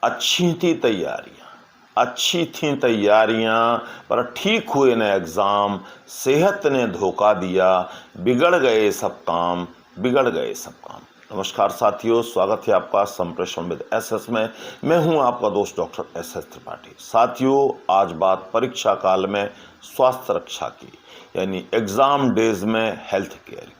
अच्छी थी तैयारियां पर ठीक हुए न एग्ज़ाम, सेहत ने धोखा दिया, बिगड़ गए सब काम। नमस्कार साथियों, स्वागत है आपका संप्रेषण विद एसएस में। मैं हूं आपका दोस्त डॉक्टर एस एस त्रिपाठी। साथियों, आज बात परीक्षा काल में स्वास्थ्य रक्षा की, यानी एग्ज़ाम डेज में हेल्थ केयर की।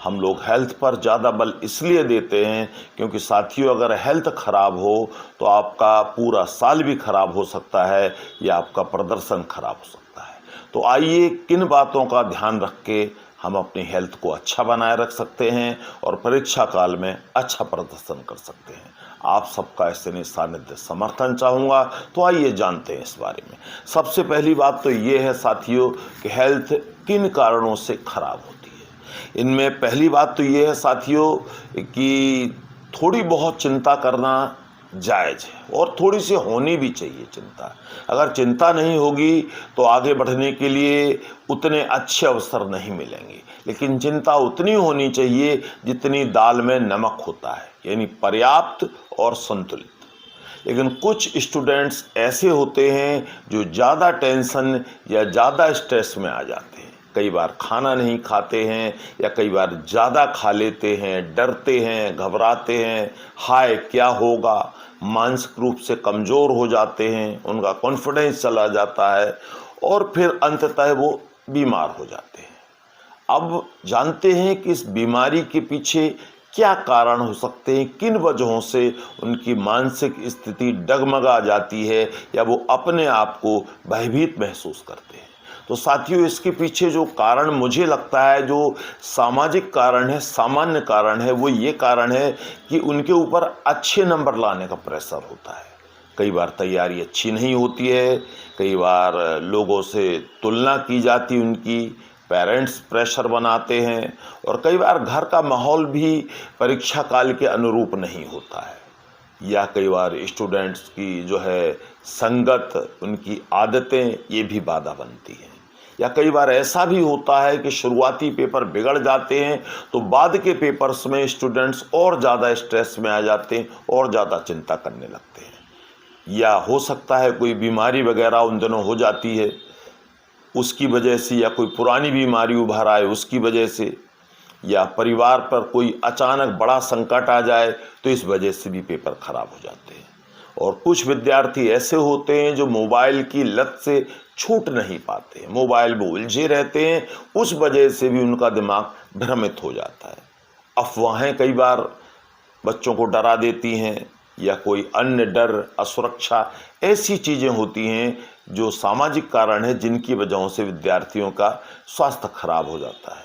हम लोग हेल्थ पर ज़्यादा बल इसलिए देते हैं क्योंकि साथियों, अगर हेल्थ ख़राब हो तो आपका पूरा साल भी ख़राब हो सकता है या आपका प्रदर्शन ख़राब हो सकता है। तो आइए किन बातों का ध्यान रख के हम अपनी हेल्थ को अच्छा बनाए रख सकते हैं और परीक्षा काल में अच्छा प्रदर्शन कर सकते हैं। आप सबका ऐसे सानिध्य समर्थन चाहूँगा, तो आइए जानते हैं इस बारे में। सबसे पहली बात तो ये है साथियों कि हेल्थ किन कारणों से खराब होती है। इनमें पहली बात तो ये है साथियों कि थोड़ी बहुत चिंता करना जायज़ है और थोड़ी सी होनी भी चाहिए चिंता। अगर चिंता नहीं होगी तो आगे बढ़ने के लिए उतने अच्छे अवसर नहीं मिलेंगे, लेकिन चिंता उतनी होनी चाहिए जितनी दाल में नमक होता है, यानी पर्याप्त और संतुलित। लेकिन कुछ स्टूडेंट्स ऐसे होते हैं जो ज़्यादा टेंशन या ज़्यादा स्ट्रेस में आ जाते हैं। कई बार खाना नहीं खाते हैं या कई बार ज़्यादा खा लेते हैं, डरते हैं, घबराते हैं, हाय क्या होगा, मानसिक रूप से कमज़ोर हो जाते हैं, उनका कॉन्फिडेंस चला जाता है और फिर अंततः वो बीमार हो जाते हैं। अब जानते हैं कि इस बीमारी के पीछे क्या कारण हो सकते हैं, किन वजहों से उनकी मानसिक स्थिति डगमगा जाती है या वो अपने आप को भयभीत महसूस करते हैं। तो साथियों, इसके पीछे जो कारण मुझे लगता है, जो सामाजिक कारण है, सामान्य कारण है, वो ये कारण है कि उनके ऊपर अच्छे नंबर लाने का प्रेशर होता है। कई बार तैयारी अच्छी नहीं होती है, कई बार लोगों से तुलना की जाती, उनकी पेरेंट्स प्रेशर बनाते हैं और कई बार घर का माहौल भी परीक्षा काल के अनुरूप नहीं होता है, या कई बार स्टूडेंट्स की जो है संगत, उनकी आदतें, ये भी बाधा बनती हैं। या कई बार ऐसा भी होता है कि शुरुआती पेपर बिगड़ जाते हैं तो बाद के पेपर्स में स्टूडेंट्स और ज़्यादा स्ट्रेस में आ जाते हैं और ज़्यादा चिंता करने लगते हैं। या हो सकता है कोई बीमारी वगैरह उन दिनों हो जाती है, उसकी वजह से, या कोई पुरानी बीमारी उभर आए उसकी वजह से, या परिवार पर कोई अचानक बड़ा संकट आ जाए तो इस वजह से भी पेपर खराब हो जाते हैं। और कुछ विद्यार्थी ऐसे होते हैं जो मोबाइल की लत से छूट नहीं पाते हैं, मोबाइल में उलझे रहते हैं, उस वजह से भी उनका दिमाग भ्रमित हो जाता है। अफवाहें कई बार बच्चों को डरा देती हैं, या कोई अन्य डर, असुरक्षा, ऐसी चीज़ें होती हैं जो सामाजिक कारण है जिनकी वजहों से विद्यार्थियों का स्वास्थ्य खराब हो जाता है।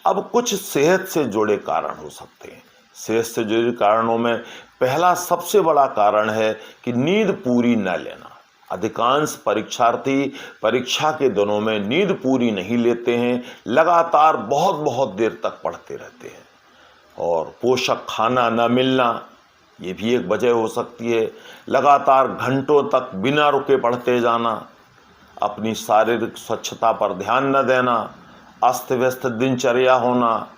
अब कुछ सेहत से जुड़े कारण हो सकते हैं। सेहत से जुड़े कारणों में पहला सबसे बड़ा कारण है कि नींद पूरी न लेना। अधिकांश परीक्षार्थी परीक्षा के दिनों में नींद पूरी नहीं लेते हैं, लगातार बहुत बहुत देर तक पढ़ते रहते हैं। और पोषक खाना न मिलना, ये भी एक वजह हो सकती है। लगातार घंटों तक बिना रुके पढ़ते जाना, अपनी शारीरिक स्वच्छता पर ध्यान न देना, अस्त व्यस्त दिनचर्या होना,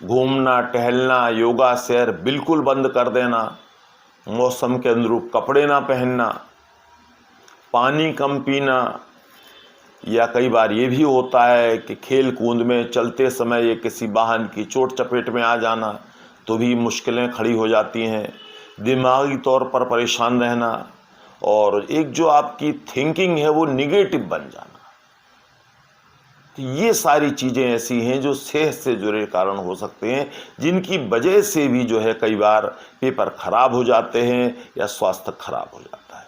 घूमना टहलना, योगा सैर बिल्कुल बंद कर देना, मौसम के अनुरूप कपड़े ना पहनना, पानी कम पीना, या कई बार ये भी होता है कि खेल कूद में चलते समय ये किसी वाहन की चोट चपेट में आ जाना तो भी मुश्किलें खड़ी हो जाती हैं। दिमागी तौर पर परेशान रहना और एक जो आपकी थिंकिंग है वो निगेटिव बन जाना। तो ये सारी चीज़ें ऐसी हैं जो सेहत से जुड़े कारण हो सकते हैं, जिनकी वजह से भी जो है कई बार पेपर खराब हो जाते हैं या स्वास्थ्य खराब हो जाता है।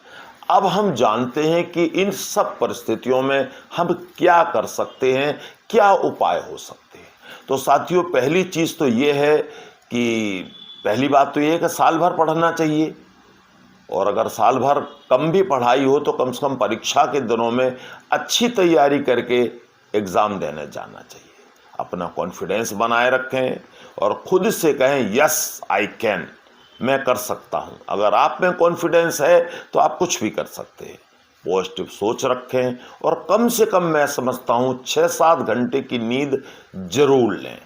अब हम जानते हैं कि इन सब परिस्थितियों में हम क्या कर सकते हैं, क्या उपाय हो सकते हैं। तो साथियों, पहली चीज़ तो ये है कि पहली बात तो ये है कि साल भर पढ़ना चाहिए, और अगर साल भर कम भी पढ़ाई हो तो कम से कम परीक्षा के दिनों में अच्छी तैयारी करके एग्ज़ाम देने जाना चाहिए। अपना कॉन्फिडेंस बनाए रखें और खुद से कहें यस आई कैन, मैं कर सकता हूँ। अगर आप में कॉन्फिडेंस है तो आप कुछ भी कर सकते हैं। पॉजिटिव सोच रखें और कम से कम मैं समझता हूँ 6-7 घंटे की नींद जरूर लें।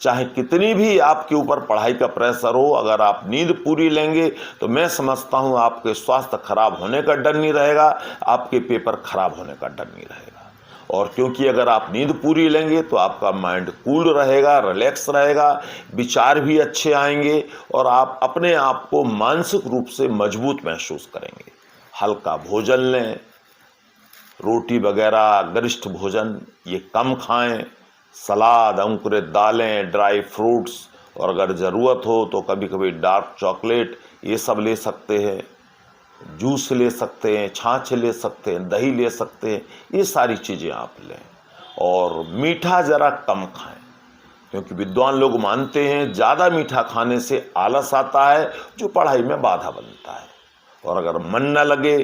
चाहे कितनी भी आपके ऊपर पढ़ाई का प्रेशर हो, अगर आप नींद पूरी लेंगे तो मैं समझता हूं आपके स्वास्थ्य खराब होने का डर नहीं रहेगा, आपके पेपर खराब होने का डर नहीं रहेगा। और क्योंकि अगर आप नींद पूरी लेंगे तो आपका माइंड कूल रहेगा, रिलैक्स रहेगा, विचार भी अच्छे आएंगे और आप अपने आप को मानसिक रूप से मजबूत महसूस करेंगे। हल्का भोजन लें, रोटी वगैरह गरिष्ठ भोजन ये कम खाएं, सलाद, अंकुरित दालें, ड्राई फ्रूट्स और अगर ज़रूरत हो तो कभी कभी डार्क चॉकलेट ये सब ले सकते हैं, जूस ले सकते हैं, छाछ ले सकते हैं, दही ले सकते हैं, ये सारी चीज़ें आप लें। और मीठा ज़रा कम खाएं, क्योंकि विद्वान लोग मानते हैं ज़्यादा मीठा खाने से आलस आता है जो पढ़ाई में बाधा बनता है। और अगर मन न लगे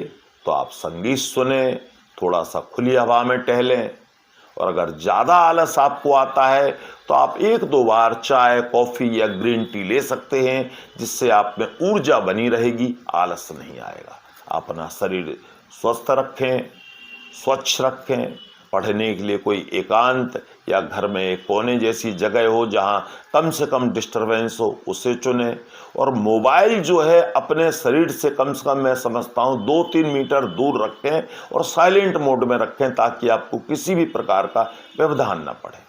तो आप संगीत सुने, थोड़ा सा खुली हवा में टहलें। और अगर ज़्यादा आलस आपको आता है तो आप 1-2 बार चाय, कॉफ़ी या ग्रीन टी ले सकते हैं, जिससे आप में ऊर्जा बनी रहेगी, आलस नहीं आएगा। अपना शरीर स्वस्थ रखें, स्वच्छ रखें। पढ़ने के लिए कोई एकांत या घर में एक कोने जैसी जगह हो जहां कम से कम डिस्टरबेंस हो, उसे चुनें। और मोबाइल जो है अपने शरीर से कम मैं समझता हूं 2-3 मीटर दूर रखें और साइलेंट मोड में रखें, ताकि आपको किसी भी प्रकार का व्यवधान न पड़े।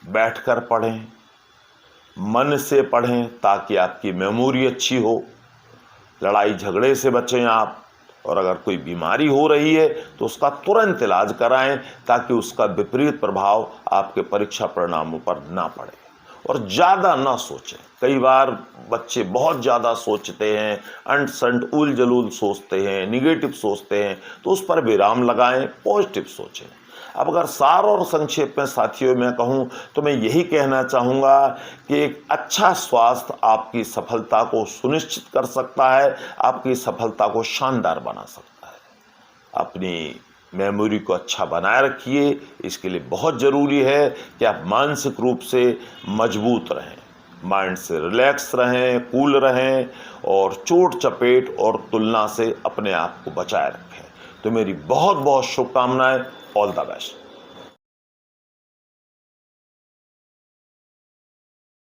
बैठकर पढ़ें, मन से पढ़ें ताकि आपकी मेमोरी अच्छी हो। लड़ाई झगड़े से बचें आप। और अगर कोई बीमारी हो रही है तो उसका तुरंत इलाज कराएं, ताकि उसका विपरीत प्रभाव आपके परीक्षा परिणामों पर ना पड़े। और ज़्यादा ना सोचें। कई बार बच्चे बहुत ज़्यादा सोचते हैं, अंट संट उल जलूल सोचते हैं, निगेटिव सोचते हैं, तो उस पर विराम लगाएं, पॉजिटिव सोचें। अब अगर सार और संक्षेप में साथियों मैं कहूं तो मैं यही कहना चाहूँगा कि एक अच्छा स्वास्थ्य आपकी सफलता को सुनिश्चित कर सकता है, आपकी सफलता को शानदार बना सकता है। अपनी मेमोरी को अच्छा बनाए रखिए। इसके लिए बहुत ज़रूरी है कि आप मानसिक रूप से मजबूत रहें, माइंड से रिलैक्स रहें, कूल रहें और चोट चपेट और तुलना से अपने आप को बचाए रखें। तो मेरी बहुत बहुत शुभकामनाएं। All the best.